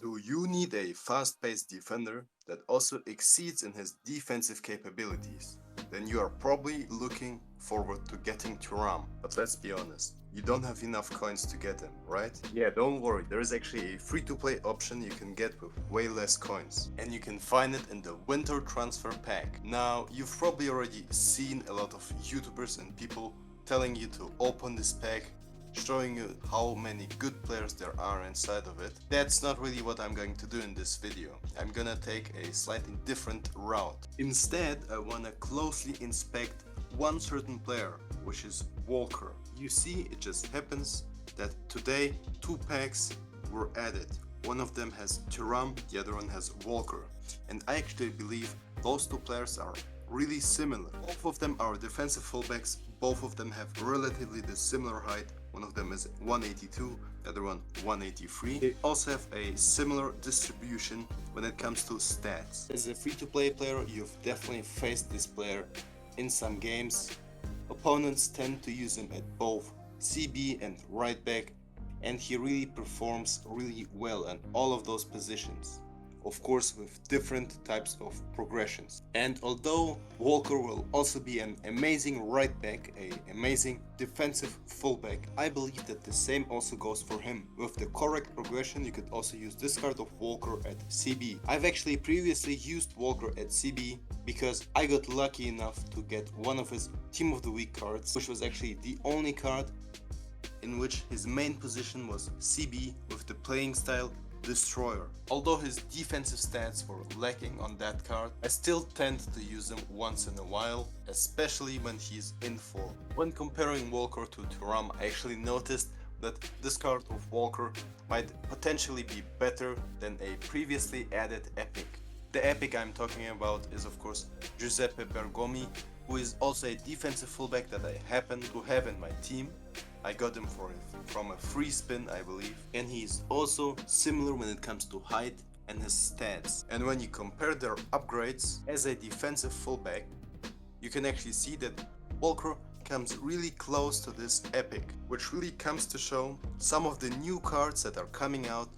Do you need a fast-paced defender that also exceeds in his defensive capabilities? Then you are probably looking forward to getting Thuram. But let's be honest, you don't have enough coins to get him, right? Yeah, don't worry, there is actually a free-to-play option you can get with way less coins. And you can find it in the winter transfer pack. Now, you've probably already seen a lot of YouTubers and people telling you to open this pack, showing you how many good players there are inside of it. That's not really what I'm going to do in this video. I'm gonna take a slightly different route. Instead, I wanna closely inspect one certain player, which is Walker. You see, it just happens that today 2 packs were added. One of them has Thuram, the other one has Walker. And I actually believe those 2 players are really similar. Both of them are defensive fullbacks, both of them have relatively the similar height. One of them is 182, the other one 183. They also have a similar distribution when it comes to stats. As a free-to-play player, you've definitely faced this player in some games. Opponents tend to use him at both CB and right back, and he really performs really well in all of those positions. Of course, with different types of progressions. And although Walker will also be an amazing right back, an amazing defensive fullback, I believe that the same also goes for him. With the correct progression, you could also use this card of Walker at CB. I've actually previously used Walker at CB because I got lucky enough to get one of his Team of the Week cards, which was actually the only card in which his main position was CB with the playing style Destroyer. Although his defensive stats were lacking on that card, I still tend to use him once in a while, especially when he's in form. When comparing Walker to Thuram, I actually noticed that this card of Walker might potentially be better than a previously added epic. The epic I'm talking about is of course Giuseppe Bergomi, who is also a defensive fullback that I happen to have in my team. I got him from a free spin, I believe, and he's also similar when it comes to height and his stats. And when you compare their upgrades as a defensive fullback, you can actually see that Walker comes really close to this epic, which really comes to show some of the new cards that are coming out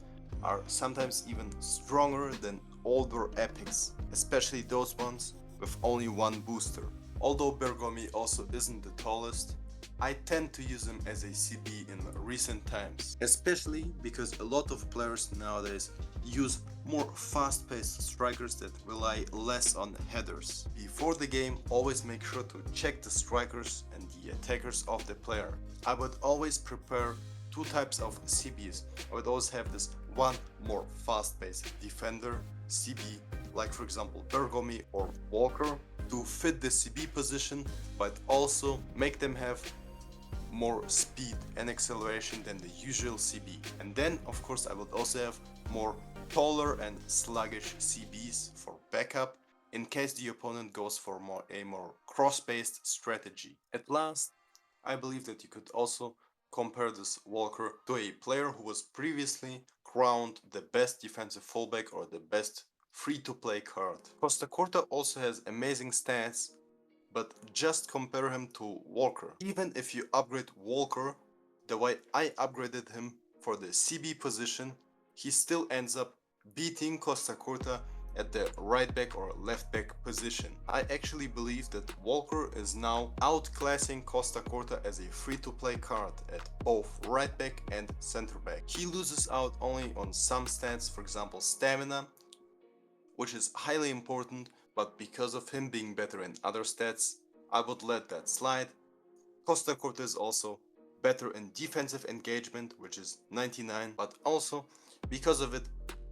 are sometimes even stronger than older epics, especially those ones with only one booster. Although Bergomi also isn't the tallest, I tend to use him as a CB in recent times, especially because a lot of players nowadays use more fast-paced strikers that rely less on headers. Before the game, always make sure to check the strikers and the attackers of the player. I would always prepare 2 types of CBs. I would always have this one more fast-paced defender CB, like for example Bergomi or Walker, to fit the CB position, but also make them have more speed and acceleration than the usual CB. And then of course I would also have more taller and sluggish CBs for backup in case the opponent goes for a more cross-based strategy. At last, I believe that you could also compare this Walker to a player who was previously crowned the best defensive fullback or the best free-to-play card. Costacurta also has amazing stats, but just compare him to Walker. Even if you upgrade Walker the way I upgraded him for the CB position, he still ends up beating Costacurta at the right back or left back position. I actually believe that Walker is now outclassing Costacurta as a free-to-play card at both right back and center back. He loses out only on some stats, for example stamina, which is highly important, but because of him being better in other stats, I would let that slide. Costacurta is also better in defensive engagement, which is 99, but also because of it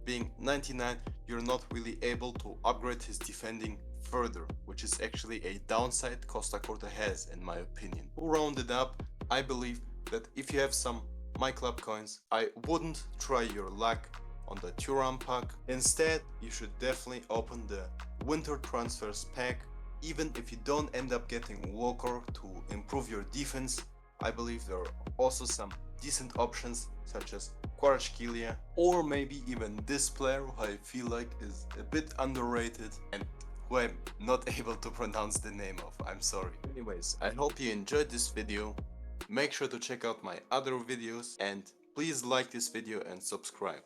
being 99, you're not really able to upgrade his defending further, which is actually a downside Costacurta has in my opinion. To round it up, I believe that if you have some My Club coins, I wouldn't try your luck on the Thuram pack. Instead, you should definitely open the winter transfers pack. Even if you don't end up getting Walker to improve your defense, I believe there are also some decent options such as Kvaratskhelia, or maybe even this player who I feel like is a bit underrated and who I'm not able to pronounce the name of, I'm sorry. Anyways, I hope you enjoyed this video. Make sure to check out my other videos and please like this video and subscribe.